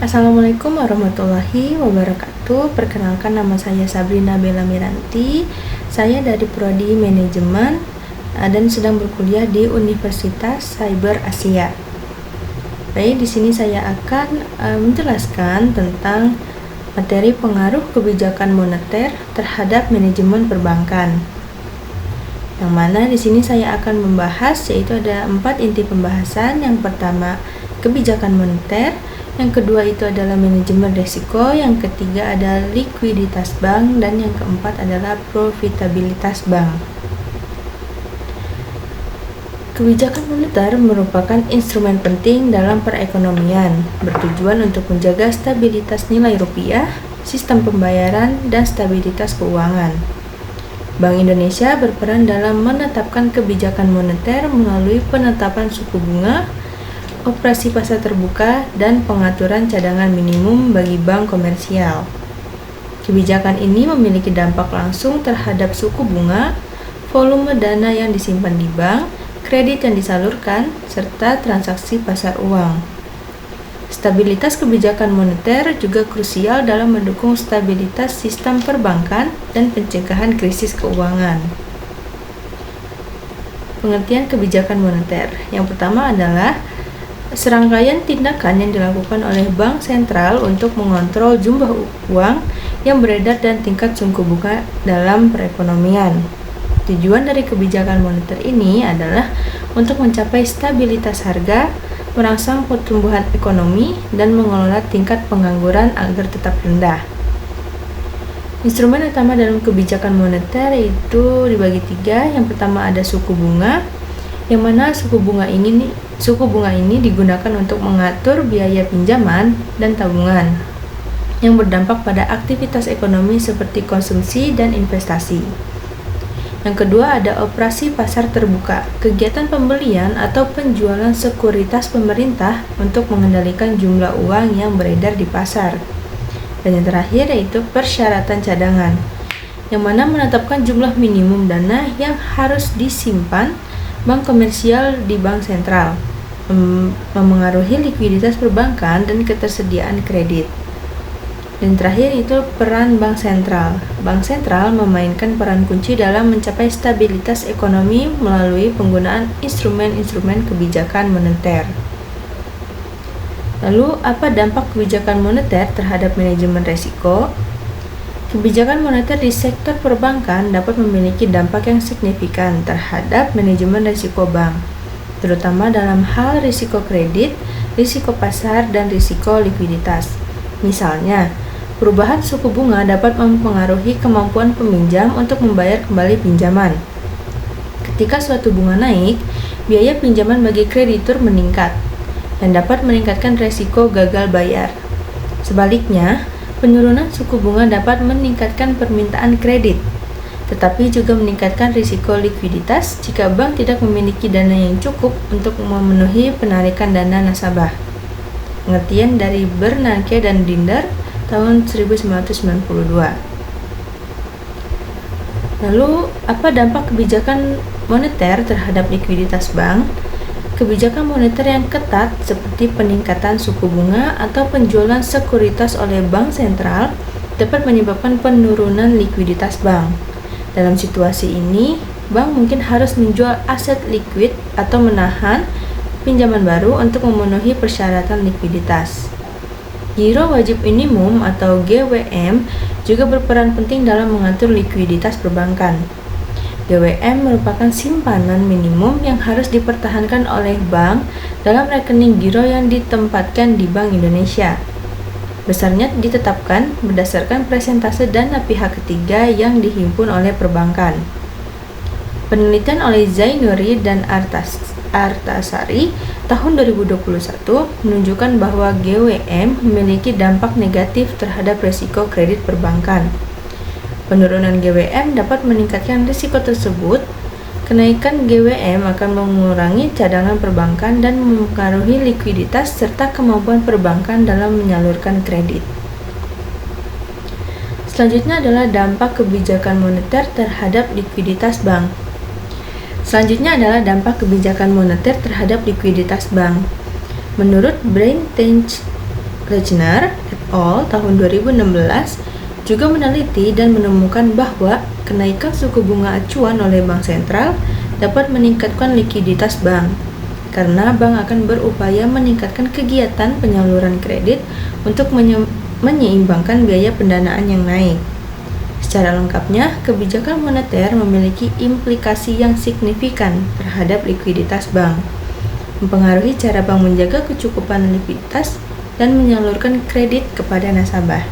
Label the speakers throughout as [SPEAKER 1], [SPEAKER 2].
[SPEAKER 1] Assalamualaikum warahmatullahi wabarakatuh. Perkenalkan, nama saya Sabrina Bella Miranti. Saya dari Prodi Manajemen dan sedang berkuliah di Universitas Cyber Asia. Baik, di sini saya akan menjelaskan tentang materi pengaruh kebijakan moneter terhadap manajemen perbankan. Yang mana di sini saya akan membahas, yaitu ada 4 inti pembahasan. Yang pertama, kebijakan moneter. Yang kedua itu adalah manajemen risiko, yang ketiga adalah likuiditas bank, dan yang keempat adalah profitabilitas bank. Kebijakan moneter merupakan instrumen penting dalam perekonomian, bertujuan untuk menjaga stabilitas nilai rupiah, sistem pembayaran, dan stabilitas keuangan. Bank Indonesia berperan dalam menetapkan kebijakan moneter melalui penetapan suku bunga, operasi pasar terbuka, dan pengaturan cadangan minimum bagi bank komersial. Kebijakan ini memiliki dampak langsung terhadap suku bunga, volume dana yang disimpan di bank, kredit yang disalurkan, serta transaksi pasar uang. Stabilitas kebijakan moneter juga krusial dalam mendukung stabilitas sistem perbankan dan pencegahan krisis keuangan. Pengertian kebijakan moneter. Yang pertama adalah serangkaian tindakan yang dilakukan oleh bank sentral untuk mengontrol jumlah uang yang beredar dan tingkat suku bunga dalam perekonomian. Tujuan dari kebijakan moneter ini adalah untuk mencapai stabilitas harga, merangsang pertumbuhan ekonomi, dan mengelola tingkat pengangguran agar tetap rendah. Instrumen utama dalam kebijakan moneter itu dibagi 3. Yang pertama ada suku bunga, yang mana suku bunga ini digunakan untuk mengatur biaya pinjaman dan tabungan yang berdampak pada aktivitas ekonomi seperti konsumsi dan investasi. Yang kedua ada operasi pasar terbuka, kegiatan pembelian atau penjualan sekuritas pemerintah untuk mengendalikan jumlah uang yang beredar di pasar. Dan yang terakhir yaitu persyaratan cadangan, yang mana menetapkan jumlah minimum dana yang harus disimpan bank komersial di bank sentral, memengaruhi likuiditas perbankan dan ketersediaan kredit. Dan terakhir itu peran bank sentral. Bank sentral memainkan peran kunci dalam mencapai stabilitas ekonomi melalui penggunaan instrumen-instrumen kebijakan moneter. Lalu, apa dampak kebijakan moneter terhadap manajemen risiko? Kebijakan moneter di sektor perbankan dapat memiliki dampak yang signifikan terhadap manajemen risiko bank, terutama dalam hal risiko kredit, risiko pasar, dan risiko likuiditas. Misalnya, perubahan suku bunga dapat mempengaruhi kemampuan peminjam untuk membayar kembali pinjaman. Ketika suatu bunga naik, biaya pinjaman bagi kreditur meningkat, dan dapat meningkatkan risiko gagal bayar. Sebaliknya, penurunan suku bunga dapat meningkatkan permintaan kredit, tetapi juga meningkatkan risiko likuiditas jika bank tidak memiliki dana yang cukup untuk memenuhi penarikan dana nasabah. Pengertian dari Bernanke dan Binder tahun 1992. Lalu, apa dampak kebijakan moneter terhadap likuiditas bank? Kebijakan moneter yang ketat seperti peningkatan suku bunga atau penjualan sekuritas oleh bank sentral dapat menyebabkan penurunan likuiditas bank. Dalam situasi ini, bank mungkin harus menjual aset likuid atau menahan pinjaman baru untuk memenuhi persyaratan likuiditas. Giro wajib minimum atau GWM juga berperan penting dalam mengatur likuiditas perbankan. GWM merupakan simpanan minimum yang harus dipertahankan oleh bank dalam rekening giro yang ditempatkan di Bank Indonesia. Besarnya ditetapkan berdasarkan persentase dana pihak ketiga yang dihimpun oleh perbankan. Penelitian oleh Zainuri dan Artasari tahun 2021 menunjukkan bahwa GWM memiliki dampak negatif terhadap risiko kredit perbankan. Penurunan GWM dapat meningkatkan risiko tersebut. Kenaikan GWM akan mengurangi cadangan perbankan dan mempengaruhi likuiditas serta kemampuan perbankan dalam menyalurkan kredit. Selanjutnya adalah dampak kebijakan moneter terhadap likuiditas bank. Selanjutnya adalah dampak kebijakan moneter terhadap likuiditas bank. Menurut Braintange Lechner et al. Tahun 2016 juga meneliti dan menemukan bahwa kenaikan suku bunga acuan oleh bank sentral dapat meningkatkan likuiditas bank, karena bank akan berupaya meningkatkan kegiatan penyaluran kredit untuk menyeimbangkan biaya pendanaan yang naik. Secara lengkapnya, kebijakan moneter memiliki implikasi yang signifikan terhadap likuiditas bank, mempengaruhi cara bank menjaga kecukupan likuiditas dan menyalurkan kredit kepada nasabah.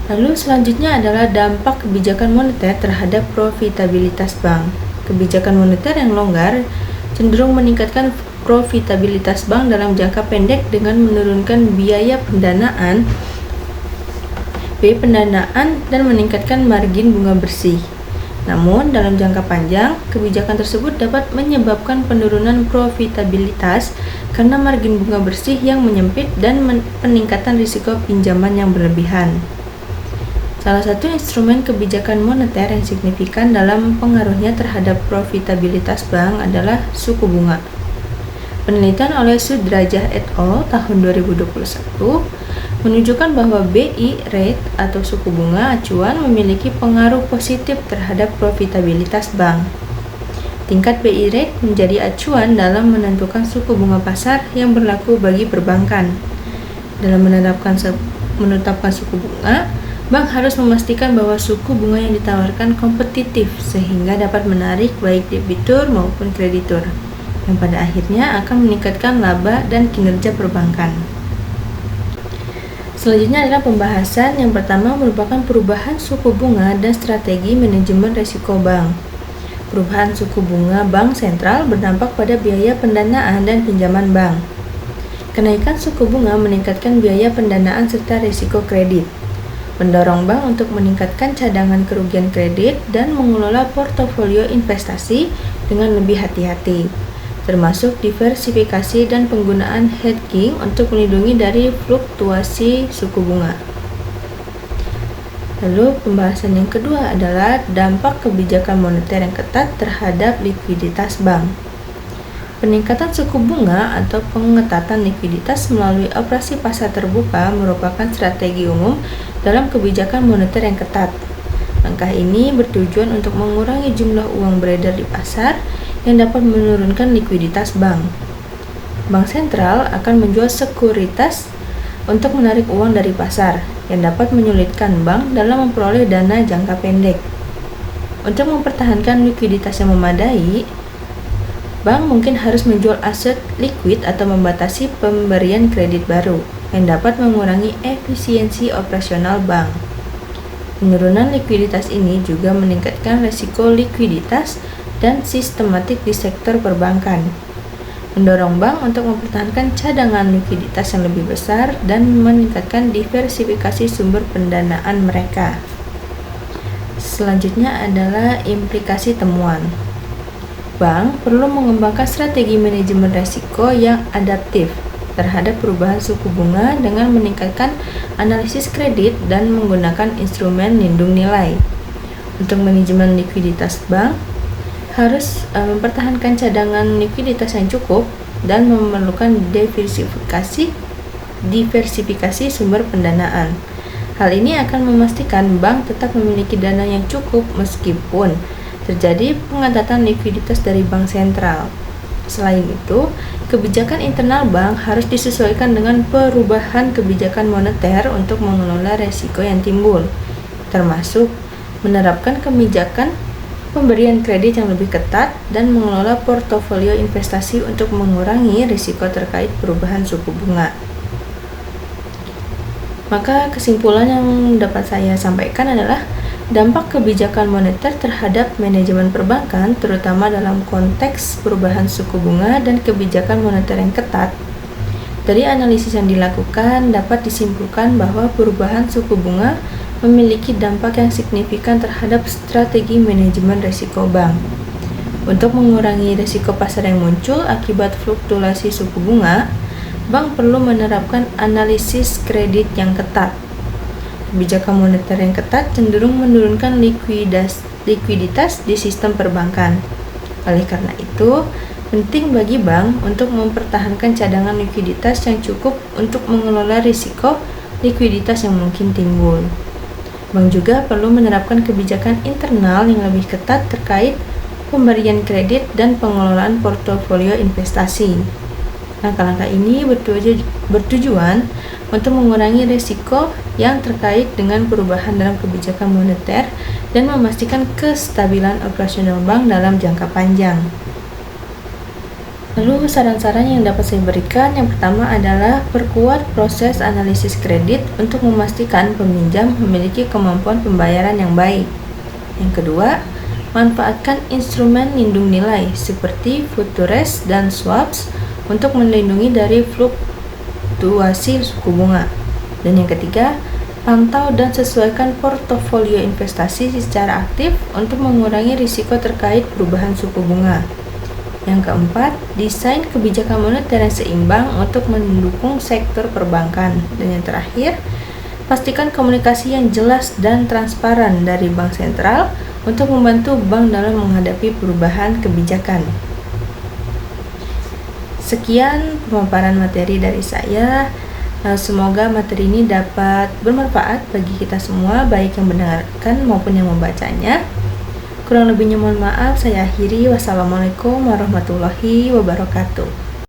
[SPEAKER 1] Lalu selanjutnya adalah dampak kebijakan moneter terhadap profitabilitas bank. Kebijakan moneter yang longgar cenderung meningkatkan profitabilitas bank dalam jangka pendek dengan menurunkan biaya pendanaan dan meningkatkan margin bunga bersih. Namun, dalam jangka panjang, kebijakan tersebut dapat menyebabkan penurunan profitabilitas karena margin bunga bersih yang menyempit dan peningkatan risiko pinjaman yang berlebihan. Salah satu instrumen kebijakan moneter yang signifikan dalam pengaruhnya terhadap profitabilitas bank adalah suku bunga. Penelitian oleh Sudrajah et al. Tahun 2021 menunjukkan bahwa BI rate atau suku bunga acuan memiliki pengaruh positif terhadap profitabilitas bank. Tingkat BI rate menjadi acuan dalam menentukan suku bunga pasar yang berlaku bagi perbankan. Dalam menetapkan suku bunga, bank harus memastikan bahwa suku bunga yang ditawarkan kompetitif sehingga dapat menarik baik debitur maupun kreditur, yang pada akhirnya akan meningkatkan laba dan kinerja perbankan. Selanjutnya adalah pembahasan yang pertama merupakan perubahan suku bunga dan strategi manajemen risiko bank. Perubahan suku bunga bank sentral berdampak pada biaya pendanaan dan pinjaman bank. Kenaikan suku bunga meningkatkan biaya pendanaan serta risiko kredit, mendorong bank untuk meningkatkan cadangan kerugian kredit dan mengelola portofolio investasi dengan lebih hati-hati, termasuk diversifikasi dan penggunaan hedging untuk melindungi dari fluktuasi suku bunga. Lalu pembahasan yang kedua adalah dampak kebijakan moneter yang ketat terhadap likuiditas bank. Peningkatan suku bunga atau pengetatan likuiditas melalui operasi pasar terbuka merupakan strategi umum dalam kebijakan moneter yang ketat. Langkah ini bertujuan untuk mengurangi jumlah uang beredar di pasar yang dapat menurunkan likuiditas bank. Bank sentral akan menjual sekuritas untuk menarik uang dari pasar, yang dapat menyulitkan bank dalam memperoleh dana jangka pendek. Untuk mempertahankan likuiditas yang memadai, bank mungkin harus menjual aset likuid atau membatasi pemberian kredit baru, yang dapat mengurangi efisiensi operasional bank. Penurunan likuiditas ini juga meningkatkan risiko likuiditas dan sistematik di sektor perbankan, mendorong bank untuk mempertahankan cadangan likuiditas yang lebih besar dan meningkatkan diversifikasi sumber pendanaan mereka. Selanjutnya adalah implikasi temuan. Bank perlu mengembangkan strategi manajemen risiko yang adaptif terhadap perubahan suku bunga dengan meningkatkan analisis kredit dan menggunakan instrumen lindung nilai. Untuk manajemen likuiditas bank harus mempertahankan cadangan likuiditas yang cukup dan memerlukan diversifikasi sumber pendanaan. Hal ini akan memastikan bank tetap memiliki dana yang cukup meskipun terjadi pengetatan likuiditas dari bank sentral. Selain itu, kebijakan internal bank harus disesuaikan dengan perubahan kebijakan moneter untuk mengelola risiko yang timbul, termasuk menerapkan kebijakan pemberian kredit yang lebih ketat dan mengelola portofolio investasi untuk mengurangi risiko terkait perubahan suku bunga. Maka kesimpulan yang dapat saya sampaikan adalah dampak kebijakan moneter terhadap manajemen perbankan, terutama dalam konteks perubahan suku bunga dan kebijakan moneter yang ketat. Dari analisis yang dilakukan, dapat disimpulkan bahwa perubahan suku bunga memiliki dampak yang signifikan terhadap strategi manajemen risiko bank. Untuk mengurangi risiko pasar yang muncul akibat fluktuasi suku bunga, bank perlu menerapkan analisis kredit yang ketat. Kebijakan moneter yang ketat cenderung menurunkan likuiditas di sistem perbankan. Oleh karena itu, Penting bagi bank untuk mempertahankan cadangan likuiditas yang cukup untuk mengelola risiko likuiditas yang mungkin timbul. Bank juga perlu menerapkan kebijakan internal yang lebih ketat terkait pemberian kredit dan pengelolaan portofolio investasi. Langkah-langkah ini bertujuan untuk mengurangi risiko yang terkait dengan perubahan dalam kebijakan moneter dan memastikan kestabilan operasional bank dalam jangka panjang. Lalu saran-saran yang dapat saya berikan, yang pertama adalah perkuat proses analisis kredit untuk memastikan peminjam memiliki kemampuan pembayaran yang baik. Yang kedua, manfaatkan instrumen lindung nilai seperti futures dan swaps untuk melindungi dari fluktuasi suku bunga. Dan yang ketiga, pantau dan sesuaikan portofolio investasi secara aktif untuk mengurangi risiko terkait perubahan suku bunga. Yang keempat, desain kebijakan moneter yang seimbang untuk mendukung sektor perbankan. Dan yang terakhir, pastikan komunikasi yang jelas dan transparan dari bank sentral untuk membantu bank dalam menghadapi perubahan kebijakan. Sekian pemaparan materi dari saya. Semoga materi ini dapat bermanfaat bagi kita semua, baik yang mendengarkan maupun yang membacanya. Kurang lebihnya mohon maaf, saya akhiri. Wassalamualaikum warahmatullahi wabarakatuh.